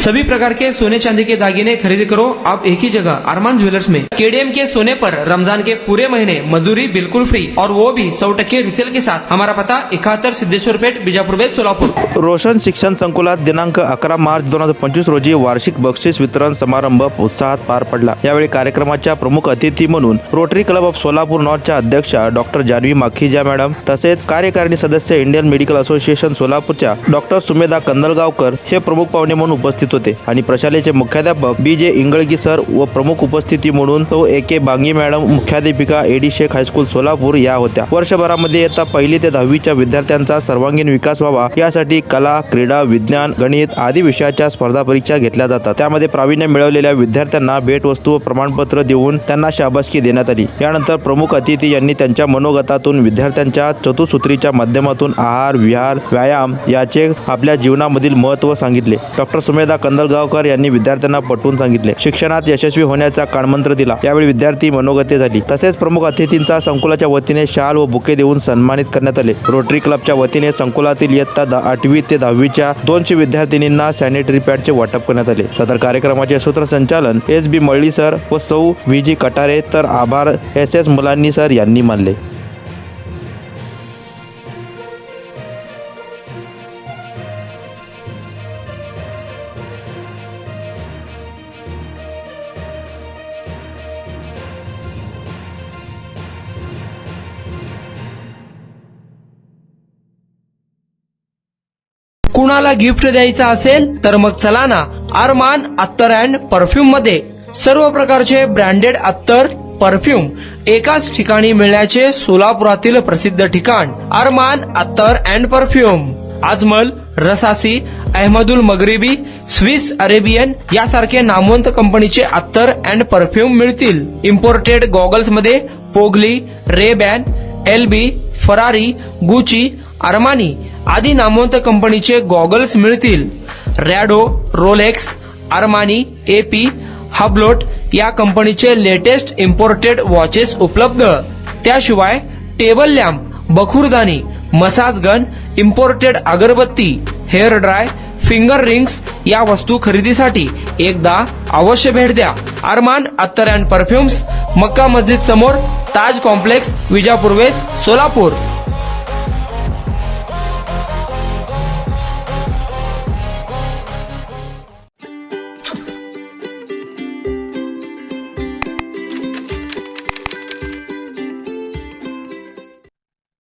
सभी प्रकार के सोने चांदी के दागिने खरीदी करो आप एक ही जगह अरमान ज्वेलर्स में। केडीएम के सोने पर रमजान के पूरे महीने मजदूरी बिल्कुल फ्री और वो भी 100% रिसेल के साथ। हमारा पता 71 सिद्धेश्वर पेठ, बीजापुर बेस, सोलापूर। रोशन शिक्षण संकुलात दिनांक 11 मार्च 2025 रोजी वार्षिक बक्षीस वितरण समारंभ उत्साहात पार पडला। यावेळी कार्यक्रमाच्या प्रमुख अतिथी म्हणून रोटरी क्लब ऑफ सोलापूर नॉर्थच्या अध्यक्षा डॉक्टर जानवी माखीजा मॅडम तसेच कार्यकारिणी सदस्य इंडियन मेडिकल असोसिएशन सोलापूरच्या डॉक्टर सुमेधा कंदलगावकर हे प्रमुख पाहुणे म्हणून उपस्थित होते आणि प्रशालेचे मुख्याध्यापक बीजे इंगळगी सर व प्रमुख उपस्थिती म्हणून तो एके बांगी मॅडम, मुख्याध्यापिका एडी शेख हायस्कूल सोलापूर या होत्या। वर्षभरामध्ये इयत्ता 1ली ते 10वीच्या विद्यार्थ्यांचा सर्वांगीण विकास व्हावा यासाठी कला, क्रीडा, विज्ञान, गणित आदी विषयाच्या स्पर्धा परीक्षा घेतल्या जातात। त्यामध्ये प्रावीण्य मिळवलेल्या विद्यार्थ्यांना भेटवस्तू व प्रमाणपत्र देऊन त्यांना शाबासकी देण्यात आली। यानंतर प्रमुख अतिथी यांनी त्यांच्या मनोगतातून विद्यार्थ्यांच्या चतुसूत्रीच्या माध्यमातून आहार, विहार, व्यायाम याचे आपल्या जीवनामधील महत्त्व सांगितले। डॉक्टर सुमेधा कंदलगावकर यांनी विद्यार्थ्यांना पटवून सांगितले। शिक्षणात यशस्वी होण्याचा कानमंत्र दिला। यावेळी विद्यार्थी मनोगते झाली। तसेच प्रमुख अतिथींचा संकुलाच्या वतीने शाल व बुके देऊन सन्मानित करण्यात आले। रोटरी क्लबच्या वतीने संकुलातील इयत्ता 8वी ते 10वीच्या 200 विद्यार्थिनींना सॅनिटरी पॅडचे वाटप करण्यात आले। सदर कार्यक्रमाचे सूत्रसंचालन SB मळ्ळी सर व सौ VG कटारे तर आभार SS मुलांनी सर यांनी मानले। कुणाला गिफ्ट द्यायचं असेल तर मग चला ना अरमान अत्तर अँड परफ्यूम मध्ये। सर्व प्रकारचे ब्रँडेड अत्तर, परफ्यूम एकाच ठिकाणी मिळण्याचे सोलापुरातील प्रसिद्ध ठिकाण अरमान अत्तर अँड परफ्यूम। आजमल, रसासी, अहमदुल मगरिबी, स्विस अरेबियन यासारखे नामवंत कंपनीचे अत्तर अँड परफ्यूम मिळतील। इम्पोर्टेड गॉगल्स मध्ये पोगली, rayban, LB, Ferrari, Gucci, Armani आदी नामवंत कंपनीचे गॉगल्स मिळतील। Rado, Rolex, Armani, AP, Hublot या कंपनीचे लेटेस्ट इम्पोर्टेड वॉचेस उपलब्ध। त्याशिवाय टेबल लॅम्प, बखुरदानी, मसाज गन, इम्पोर्टेड अगरबत्ती, हेअर ड्राय, फिंगर रिंग्स या वस्तू खरेदीसाठी एकदा अवश्य भेट द्या। अरमान अत्तर अँड परफ्यूम्स, मक्का मस्जिद समोर, ताज कॉम्प्लेक्स, विजापूर वेस्ट, सोलापूर।